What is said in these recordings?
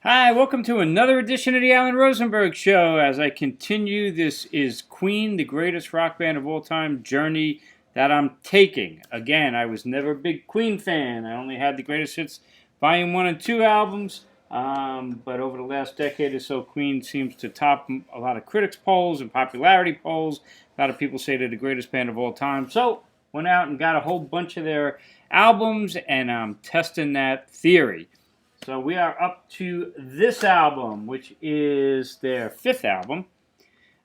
Hi, welcome to another edition of the Alan Rosenberg Show. As I continue, this is Queen, the greatest rock band of all time, journey that I'm taking. Again, I was never a big Queen fan. I only had the Greatest Hits Volume 1 and 2 albums. But over the last decade or so, Queen seems to top a lot of critics' polls and popularity polls. A lot of people say they're the greatest band of all time. So, went out and got a whole bunch of their albums, and I'm testing that theory. So we are up to this album, which is their fifth album.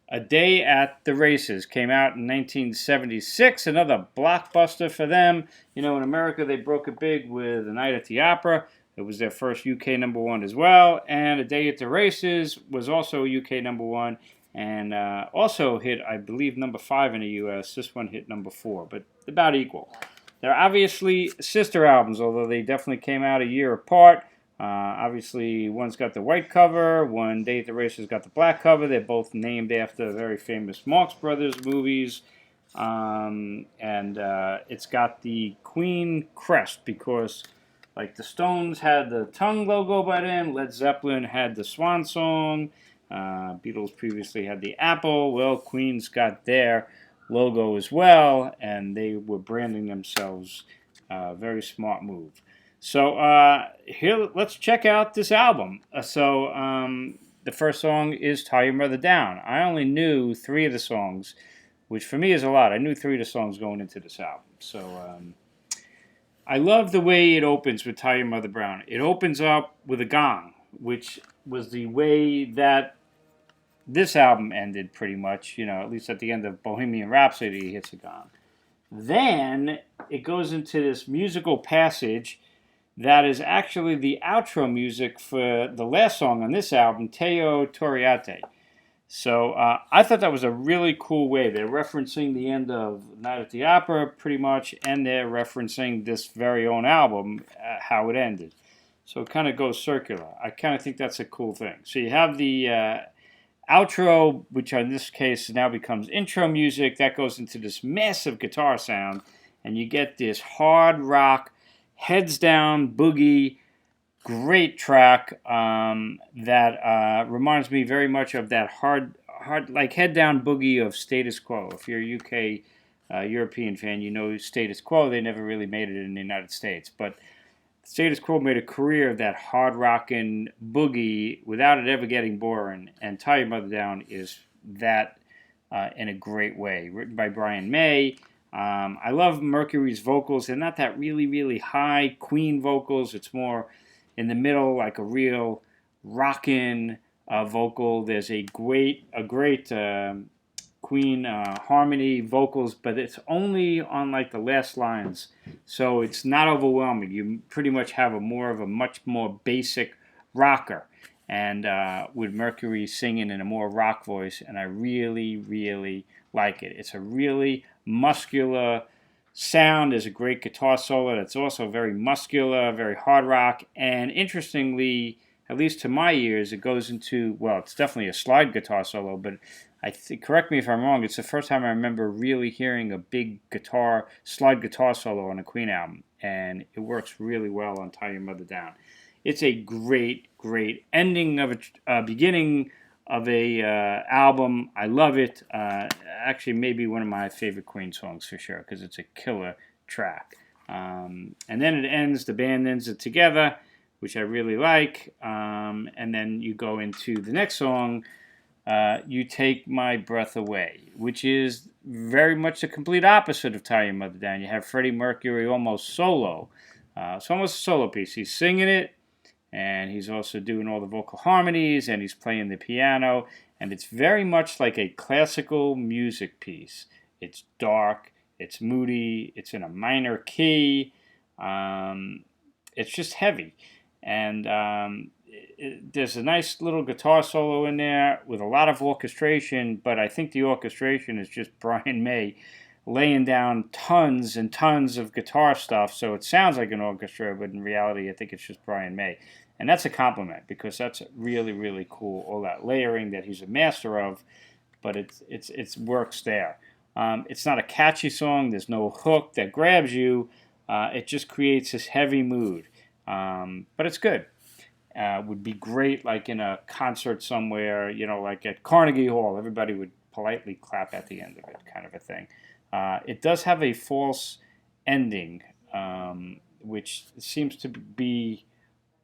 A Day at the Races came out in 1976, another blockbuster for them. You know, in America, they broke it big with A Night at the Opera. It was their first UK number one as well. And A Day at the Races was also UK number one and also hit, I believe, number 5 in the US. This one hit number 4, but about equal. They're obviously sister albums, although they definitely came out a year apart. Obviously, one's got the white cover, One Day at the Races got the black cover. They're both named after very famous Marx Brothers movies. And it's got the Queen crest because, like, the Stones had the tongue logo by then, Led Zeppelin had the swan song, Beatles previously had the apple. Well, Queen's got their logo as well, and they were branding themselves. Very smart move. So here, let's check out this album. The first song is "Tie Your Mother Down." I only knew 3 of the songs, which for me is a lot. I knew 3 of the songs going into this album. So I love the way it opens with "Tie Your Mother Down." It opens up with a gong, which was the way that this album ended pretty much. You know, at least at the end of Bohemian Rhapsody, he hits a gong. Then it goes into this musical passage that is actually the outro music for the last song on this album, Teo Toriate. So I thought that was a really cool way. They're referencing the end of Night at the Opera pretty much, and they're referencing this very own album, how it ended. So it kind of goes circular. I kind of think that's a cool thing. So you have the outro, which in this case now becomes intro music. That goes into this massive guitar sound, and you get this hard rock, heads down boogie, great track that reminds me very much of that hard like head down boogie of Status Quo. If you're a UK European fan, you know Status Quo. They never really made it in the United States, but Status Quo made a career of that hard rockin' boogie without it ever getting boring. And Tie Your Mother Down is that in a great way, written by Brian May. I love Mercury's vocals. They're not that really, really high Queen vocals. It's more in the middle, like a real rockin' vocal. There's a great Queen harmony vocals, but it's only on like the last lines, so it's not overwhelming. You pretty much have a much more basic rocker, and with Mercury singing in a more rock voice, and I really, really like it. It's a really muscular sound. There's a great guitar solo that's also very muscular, very hard rock, and interestingly, at least to my ears, it goes into, well, it's definitely a slide guitar solo, but correct me if I'm wrong, it's the first time I remember really hearing a big slide guitar solo on a Queen album, and it works really well on Tie Your Mother Down. It's a great, great ending of a beginning of a album. I love it. Actually, maybe one of my favorite Queen songs for sure, because it's a killer track. And then it ends, the band ends it together, which I really like. And then you go into the next song, You Take My Breath Away, which is very much the complete opposite of Tie Your Mother Down. You have Freddie Mercury almost solo. It's almost a solo piece. He's singing it, and he's also doing all the vocal harmonies, and he's playing the piano, and it's very much like a classical music piece. It's dark, it's moody, it's in a minor key, it's just heavy. And there's a nice little guitar solo in there with a lot of orchestration, but I think the orchestration is just Brian May laying down tons and tons of guitar stuff, so it sounds like an orchestra, but in reality I think it's just Brian May. And that's a compliment, because that's really, really cool, all that layering that he's a master of, but it works there. It's not a catchy song, there's no hook that grabs you, it just creates this heavy mood, but it's good. would be great, like in a concert somewhere, like at Carnegie Hall. Everybody would politely clap at the end of it, kind of a thing. It does have a false ending, which seems to be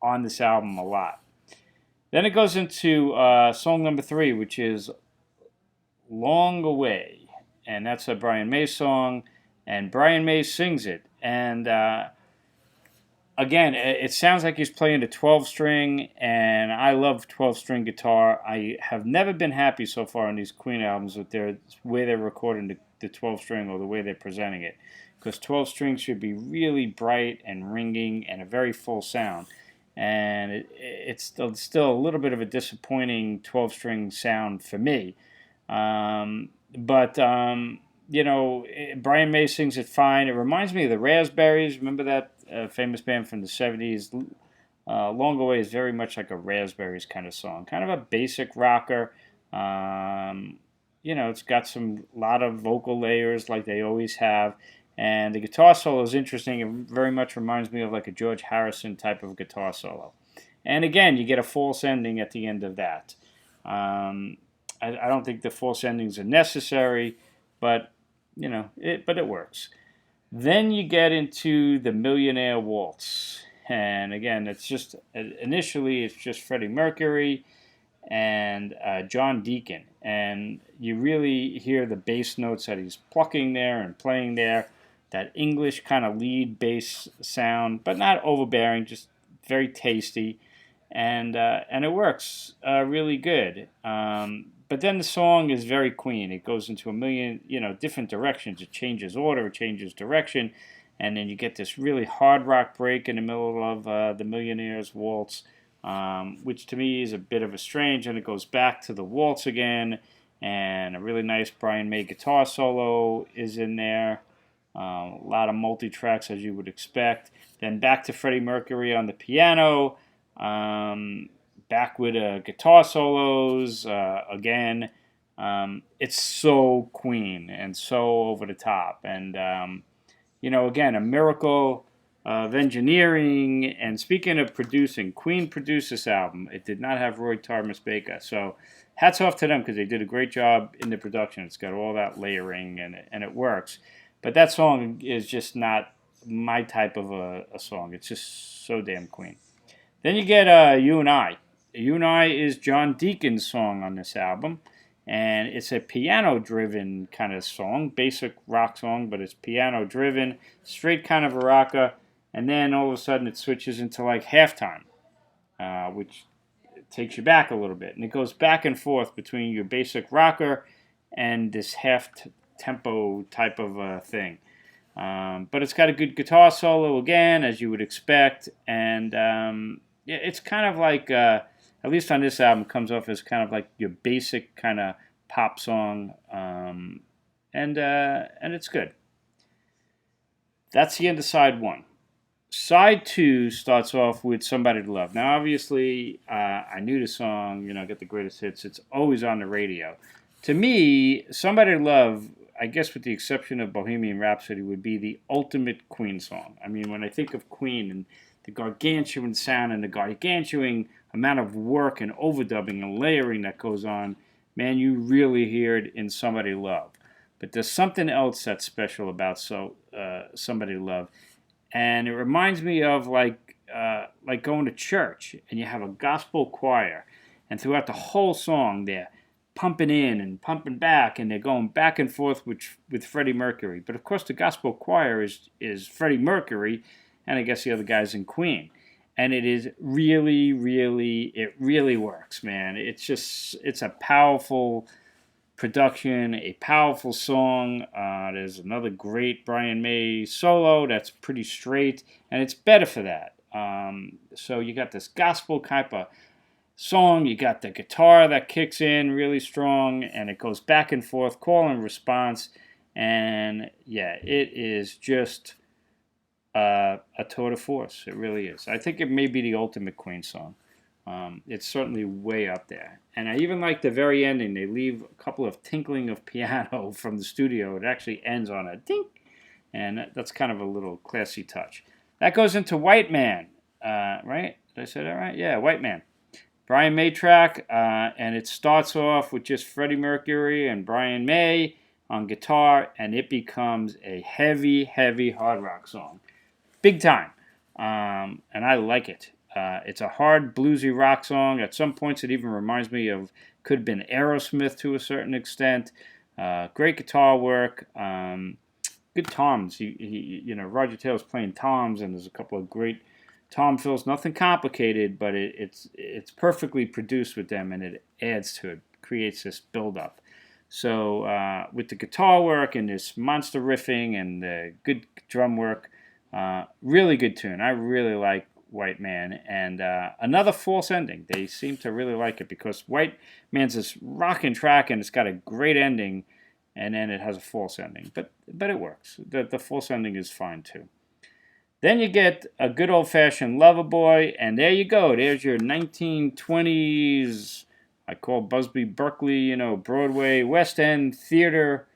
on this album a lot. Then it goes into song number 3, which is Long Away. And that's a Brian May song, and Brian May sings it. And again, it sounds like he's playing a 12-string, and I love 12-string guitar. I have never been happy so far on these Queen albums with their way they're recording the 12-string or the way they're presenting it, because 12 strings should be really bright and ringing and a very full sound. And it's still a little bit of a disappointing 12-string sound for me. But Brian May sings it fine. It reminds me of the Raspberries. Remember that famous band from the 70s? Long Away is very much like a Raspberries kind of song. Kind of a basic rocker. It's got lot of vocal layers like they always have. And the guitar solo is interesting. It very much reminds me of like a George Harrison type of guitar solo. And again, you get a false ending at the end of that. I don't think the false endings are necessary, but it works. Then you get into the Millionaire Waltz, and again, initially it's just Freddie Mercury and John Deacon, and you really hear the bass notes that he's plucking there and playing there, that English kind of lead bass sound, but not overbearing, just very tasty, and it works really good. But then the song is very Queen. It goes into a million, different directions. It changes order, it changes direction, and then you get this really hard rock break in the middle of the Millionaire's Waltz, which to me is a bit of a strange, and it goes back to the waltz again, and a really nice Brian May guitar solo is in there. A lot of multi-tracks, as you would expect. Then back to Freddie Mercury on the piano. Back with guitar solos again. It's so Queen and so over the top. And, again, a miracle of engineering. And speaking of producing, Queen produced this album. It did not have Roy Thomas Baker. So hats off to them because they did a great job in the production. It's got all that layering and it works. But that song is just not my type of a song. It's just so damn Queen. Then you get You and I. You and I is John Deacon's song on this album, and it's a piano-driven kind of song, basic rock song, but it's piano-driven, straight kind of a rocker, and then all of a sudden it switches into like halftime, which takes you back a little bit, and it goes back and forth between your basic rocker and this half-tempo type of thing. But it's got a good guitar solo again, as you would expect, and it's kind of like, at least on this album, comes off as kind of like your basic kind of pop song, and it's good. That's the end of side 1. Side 2 starts off with Somebody to Love. Now, obviously, I knew the song, Get the Greatest Hits. It's always on the radio. To me, Somebody to Love, I guess with the exception of Bohemian Rhapsody, would be the ultimate Queen song. I mean, when I think of Queen and the gargantuan sound and the gargantuan amount of work and overdubbing and layering that goes on, man, you really hear it in Somebody to Love. But there's something else that's special about Somebody to Love. And it reminds me of like going to church and you have a gospel choir, and throughout the whole song they're pumping in and pumping back, and they're going back and forth with Freddie Mercury. But of course the gospel choir is Freddie Mercury, and I guess the other guys in Queen. And it is really, it really works, man. It's a powerful production, a powerful song. There's another great Brian May solo that's pretty straight, and it's better for that. So you got this gospel type of song, you got the guitar that kicks in really strong, and it goes back and forth, call and response, and yeah, it is just a tour de force. It really is. I think it may be the ultimate Queen song. It's certainly way up there. And I even like the very ending. They leave a couple of tinkling of piano from the studio. It actually ends on a dink, and that's kind of a little classy touch. That goes into White Man, right? Did I say that right? Yeah, White Man. Brian May track, and it starts off with just Freddie Mercury and Brian May on guitar, and it becomes a heavy, heavy hard rock song. Big time. And I like it. It's a hard, bluesy rock song. At some points, it even reminds me of, could have been Aerosmith to a certain extent. Great guitar work. Good toms. Roger Taylor's playing toms, and there's a couple of great tom fills. Nothing complicated, but it's perfectly produced with them, and it adds to it, creates this build-up. So with the guitar work and this monster riffing and the good drum work, really good tune. I really like White Man. And another false ending. They seem to really like it because White Man's this rockin' track and it's got a great ending, and then it has a false ending. But it works. The false ending is fine too. Then you get a good old-fashioned Loverboy, and there you go. There's your 1920s, I call Busby Berkeley, Broadway, West End theater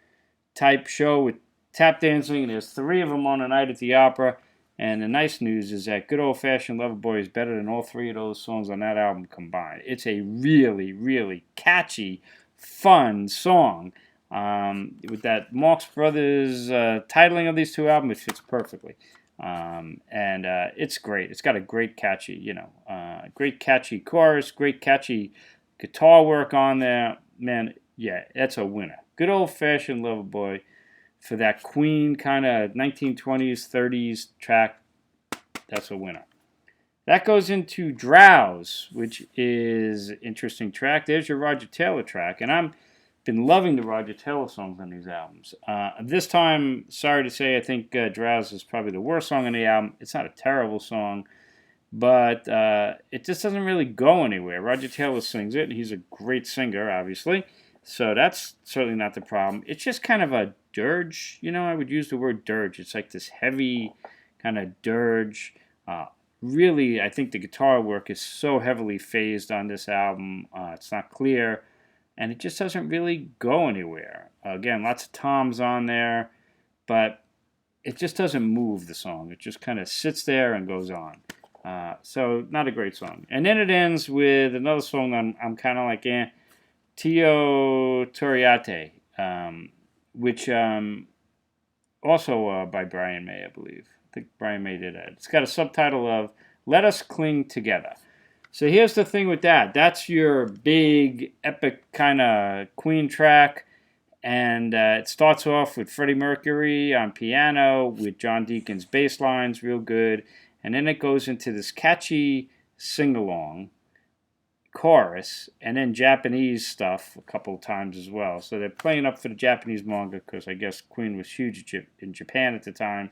type show with tap dancing. And there's 3 of them on a night at the opera. And the nice news is that good old-fashioned Loverboy is better than all 3 of those songs on that album combined. It's a really, really catchy, fun song. With that Marx Brothers titling of these 2 albums, it fits perfectly. And it's great. It's got a great catchy, great catchy chorus, great catchy guitar work on there. Man, yeah, that's a winner. Good old-fashioned Loverboy for that Queen kind of 1920s, 30s track. That's a winner. That goes into Drowse, which is an interesting track. There's your Roger Taylor track, and I've been loving the Roger Taylor songs on these albums. This time, sorry to say, I think Drowse is probably the worst song on the album. It's not a terrible song, but it just doesn't really go anywhere. Roger Taylor sings it, and he's a great singer, obviously. So that's certainly not the problem. It's just kind of a dirge. I would use the word dirge. It's like this heavy kind of dirge. Really, I think the guitar work is so heavily phased on this album. It's not clear, and it just doesn't really go anywhere. Again, lots of toms on there, but it just doesn't move the song. It just kind of sits there and goes on. So not a great song. And then it ends with another song I'm kind of like, Tio Toriate, which also by Brian May, I believe. I think Brian May did it. It's got a subtitle of Let Us Cling Together. So here's the thing with that. That's your big, epic kind of Queen track. And it starts off with Freddie Mercury on piano with John Deacon's bass lines, real good. And then it goes into this catchy sing-along chorus, and then Japanese stuff a couple of times as well. So they're playing up for the Japanese manga because I guess Queen was huge in Japan at the time.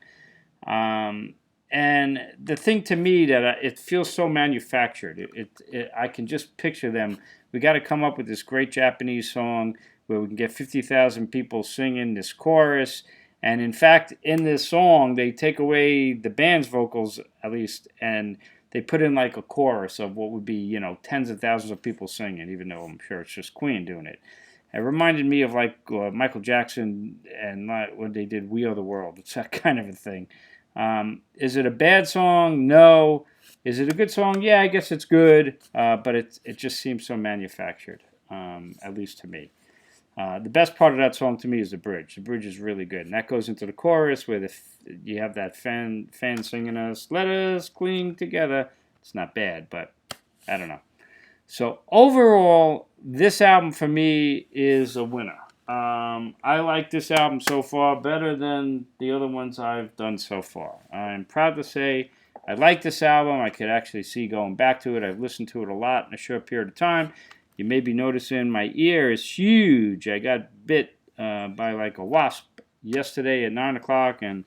And the thing to me that it feels so manufactured. I can just picture them. We got to come up with this great Japanese song where we can get 50,000 people singing this chorus. And in fact, in this song, they take away the band's vocals, at least, and they put in like a chorus of what would be, tens of thousands of people singing, even though I'm sure it's just Queen doing it. It reminded me of like Michael Jackson and when they did We Are the World. It's that kind of a thing. Is it a bad song? No. Is it a good song? Yeah, I guess it's good, but it just seems so manufactured, at least to me. The best part of that song to me is the bridge. The bridge is really good, and that goes into the chorus where you have that fan singing us, "Let us cling together." It's not bad, but I don't know. So overall, this album for me is a winner. I like this album so far better than the other ones I've done so far. I'm proud to say I like this album. I could actually see going back to it. I've listened to it a lot in a short period of time. You may be noticing my ear is huge. I got bit by like a wasp yesterday at 9 o'clock, and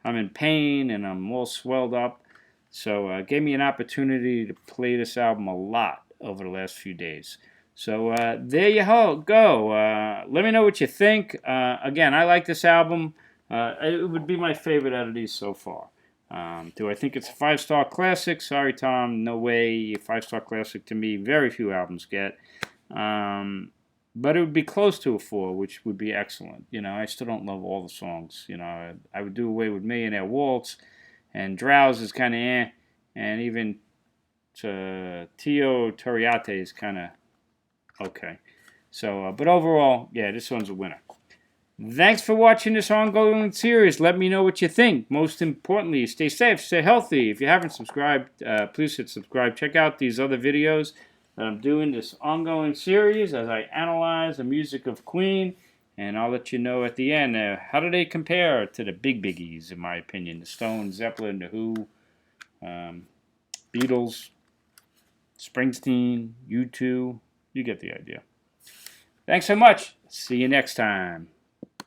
I'm in pain, and I'm all swelled up. So it gave me an opportunity to play this album a lot over the last few days. So there you go. Let me know what you think. Again, I like this album. It would be my favorite out of these so far. Do I think it's a 5-star classic? Sorry, Tom, no way. 5-star classic to me, very few albums get. But it would be close to a 4, which would be excellent. I still don't love all the songs. I would do away with Millionaire Waltz, and Drowse is kind of and even Tio Toriate is kind of okay. So, but overall, yeah, this one's a winner. Thanks for watching this ongoing series. Let me know what you think. Most importantly, stay safe, stay healthy. If you haven't subscribed, please hit subscribe. Check out these other videos that I'm doing, this ongoing series as I analyze the music of Queen. And I'll let you know at the end, how do they compare to the big biggies, in my opinion? The Stones, Zeppelin, The Who, Beatles, Springsteen, U2. You get the idea. Thanks so much. See you next time.